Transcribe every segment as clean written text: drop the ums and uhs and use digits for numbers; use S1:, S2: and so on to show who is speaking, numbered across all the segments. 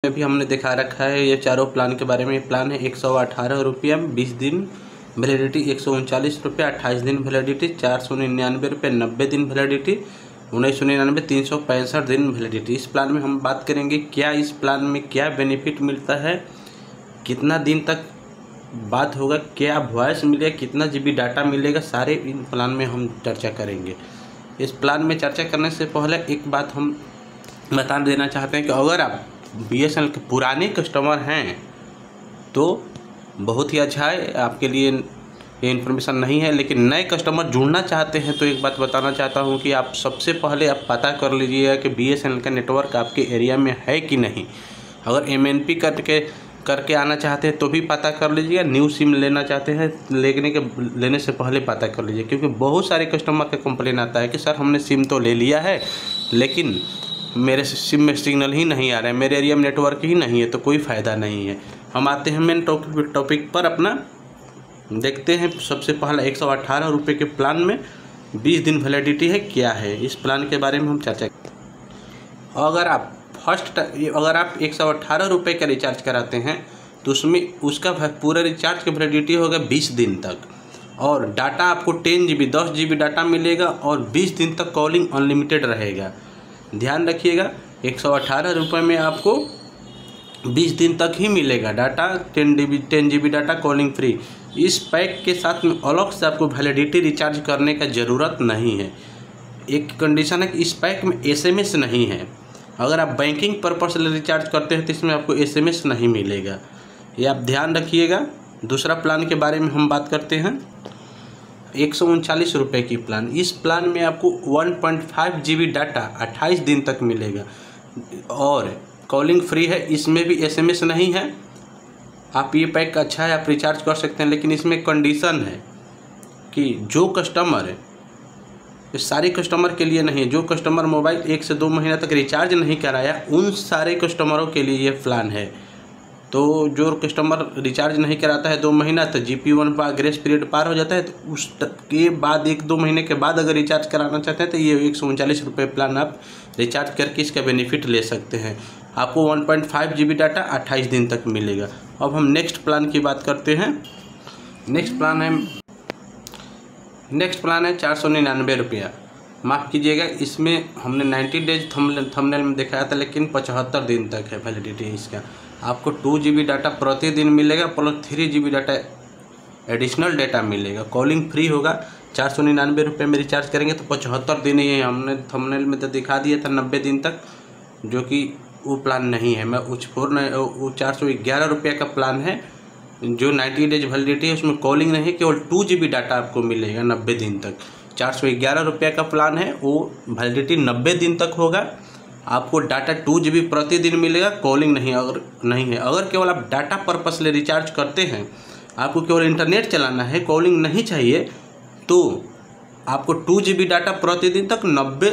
S1: में भी हमने दिखा रखा है ये चारों प्लान के बारे में। ये प्लान है 118 रुपये 20 दिन वैलिडिटी, 139 रुपये 28 दिन वैलिडिटी, 499 रुपये 90 दिन वैलिडिटी, 1999 365 दिन वैलिडिटी। इस प्लान में हम बात करेंगे क्या इस प्लान में क्या बेनिफिट मिलता है, कितना दिन तक बात होगा, क्या वॉइस मिलेगा, कितना जीबी डाटा मिलेगा, सारे इन प्लान में हम चर्चा करेंगे। इस प्लान में चर्चा करने से पहले एक बात हम बता देना चाहते हैं कि अगर आप BSNL के पुराने कस्टमर हैं तो बहुत ही अच्छा है, आपके लिए ये इन्फॉर्मेशन नहीं है। लेकिन नए कस्टमर जुड़ना चाहते हैं तो एक बात बताना चाहता हूं कि आप सबसे पहले आप पता कर लीजिएगा कि BSNL का नेटवर्क आपके एरिया में है कि नहीं। अगर MNP करके आना चाहते हैं तो भी पता कर लीजिएगा। न्यू सिम लेना चाहते हैं लेने से पहले पता कर लीजिए, क्योंकि बहुत सारे कस्टमर का कंप्लेन आता है कि सर हमने सिम तो ले लिया है लेकिन मेरे सिम में सिग्नल ही नहीं आ रहा है, मेरे एरिया में नेटवर्क ही नहीं है, तो कोई फ़ायदा नहीं है। हम आते हैं मेन टॉपिक पर अपना देखते हैं। सबसे पहला 118 रुपये के प्लान में 20 दिन वैलिडिटी है, क्या है इस प्लान के बारे में हम चर्चा। अगर आप 118 रुपये का रिचार्ज कराते हैं तो उसमें उसका पूरा रिचार्ज की वैलिडिटी होगा 20 दिन तक, और डाटा आपको 10 GB 10 GB डाटा मिलेगा और 20 दिन तक कॉलिंग अनलिमिटेड रहेगा। ध्यान रखिएगा 118 रुपये में आपको 20 दिन तक ही मिलेगा data, 10 GB data calling free. इस पैक के साथ में अलग से आपको वैलिडिटी रिचार्ज करने का ज़रूरत नहीं है। एक कंडीशन है कि इस पैक में SMS नहीं है। अगर आप बैंकिंग पर्पस से रिचार्ज करते हैं तो इसमें आपको SMS नहीं मिलेगा, ये आप ध्यान रखिएगा। दूसरा प्लान के बारे में हम बात करते हैं 139 रुपये की प्लान। इस प्लान में आपको 1.5 GB डाटा 28 दिन तक मिलेगा और कॉलिंग फ्री है। इसमें भी SMS नहीं है। आप ये पैक अच्छा है, आप रिचार्ज कर सकते हैं, लेकिन इसमें कंडीशन है कि जो कस्टमर है, ये सारे कस्टमर के लिए नहीं है, जो कस्टमर मोबाइल 1 से 2 महीना तक रिचार्ज नहीं कराया उन सारे कस्टमरों के लिए ये प्लान है। तो जो कस्टमर रिचार्ज नहीं कराता है 2 महीना, तो GP1 पर ग्रेस पीरियड पार हो जाता है, तो उसके बाद 1-2 महीने के बाद अगर रिचार्ज कराना चाहते हैं तो ये 139 रुपये प्लान आप रिचार्ज करके इसका बेनिफिट ले सकते हैं। आपको 1.5 GB डाटा 28 दिन तक मिलेगा। अब हम नेक्स्ट प्लान की बात करते हैं। नेक्स्ट प्लान है 499 रुपया। माफ़ कीजिएगा, इसमें हमने 90 डेज थंबनेल में दिखाया था, लेकिन 75 दिन तक है वैलिडिटी इसका। आपको 2 GB डाटा प्रतिदिन मिलेगा plus 3 GB data additional data मिलेगा। कॉलिंग फ्री होगा। 499 रुपये में रिचार्ज करेंगे तो 75 दिन ही हमने थंबनेल में तो दिखा दिया था 90 दिन तक, जो कि वो प्लान नहीं है। मैं वो 411 रुपये का प्लान है जो 90 डेज वैलिडिटी है, उसमें कॉलिंग नहीं, केवल 2 GB डाटा आपको मिलेगा 90 दिन तक। 411 रुपये का प्लान है, वो वैलिडिटी 90 दिन तक होगा। आपको डाटा 2 GB प्रतिदिन मिलेगा, कॉलिंग नहीं है। अगर केवल आप डाटा पर्पस ले रिचार्ज करते हैं, आपको केवल इंटरनेट चलाना है, कॉलिंग नहीं चाहिए, तो आपको 2 GB डाटा प्रतिदिन तक 90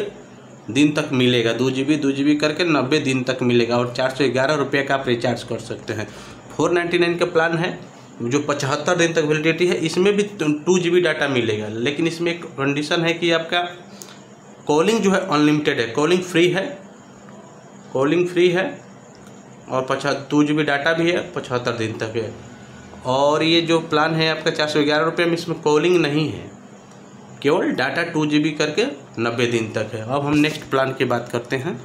S1: दिन तक मिलेगा। 2 GB करके 90 दिन तक मिलेगा और 411 रुपये का आप रिचार्ज कर सकते हैं। 499 का प्लान है जो 75 दिन तक वैलिडिटी है, इसमें भी 2 GB डाटा मिलेगा, लेकिन इसमें एक कंडीशन है कि आपका कॉलिंग जो है अनलिमिटेड है, कॉलिंग फ्री है और 2 GB डाटा भी है, 75 दिन तक है। और ये जो प्लान है आपका 411 रुपये में, इसमें कॉलिंग नहीं है, केवल डाटा 2 GB करके 90 दिन तक है। अब हम नेक्स्ट प्लान की बात करते हैं,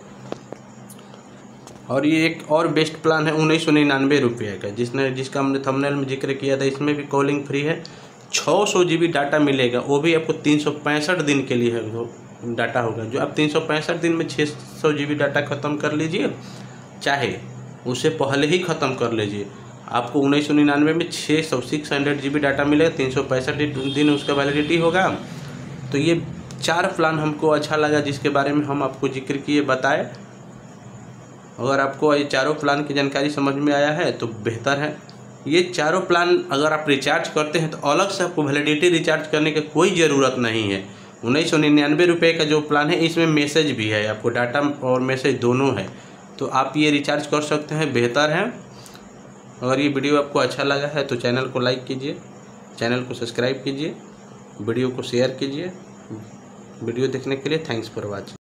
S1: और ये एक और बेस्ट प्लान है 1999 रुपये का, जिसका हमने थंबनेल में जिक्र किया था। इसमें भी कॉलिंग फ्री है, 600 GB डाटा मिलेगा, वो भी आपको 365 दिन के लिए है वो डाटा होगा। जो आप 365 दिन में 600 GB डाटा ख़त्म कर लीजिए, चाहे उसे पहले ही ख़त्म कर लीजिए, आपको 1999 में 600 GB डाटा मिलेगा, 365 दिन उसका वैलिडिटी होगा। तो ये 4 प्लान हमको अच्छा लगा जिसके बारे में हम आपको जिक्र किए बताए। अगर आपको ये चारों प्लान की जानकारी समझ में आया है तो बेहतर है। ये चारों प्लान अगर आप रिचार्ज करते हैं तो अलग से आपको वैलिडिटी रिचार्ज करने की कोई ज़रूरत नहीं है। 1999 रुपये का जो प्लान है, इसमें मैसेज भी है, आपको डाटा और मैसेज दोनों है, तो आप ये रिचार्ज कर सकते हैं, बेहतर है। अगर ये वीडियो आपको अच्छा लगा है तो चैनल को लाइक कीजिए, चैनल को सब्सक्राइब कीजिए, वीडियो को शेयर कीजिए। वीडियो देखने के लिए थैंक्स फॉर वॉचिंग।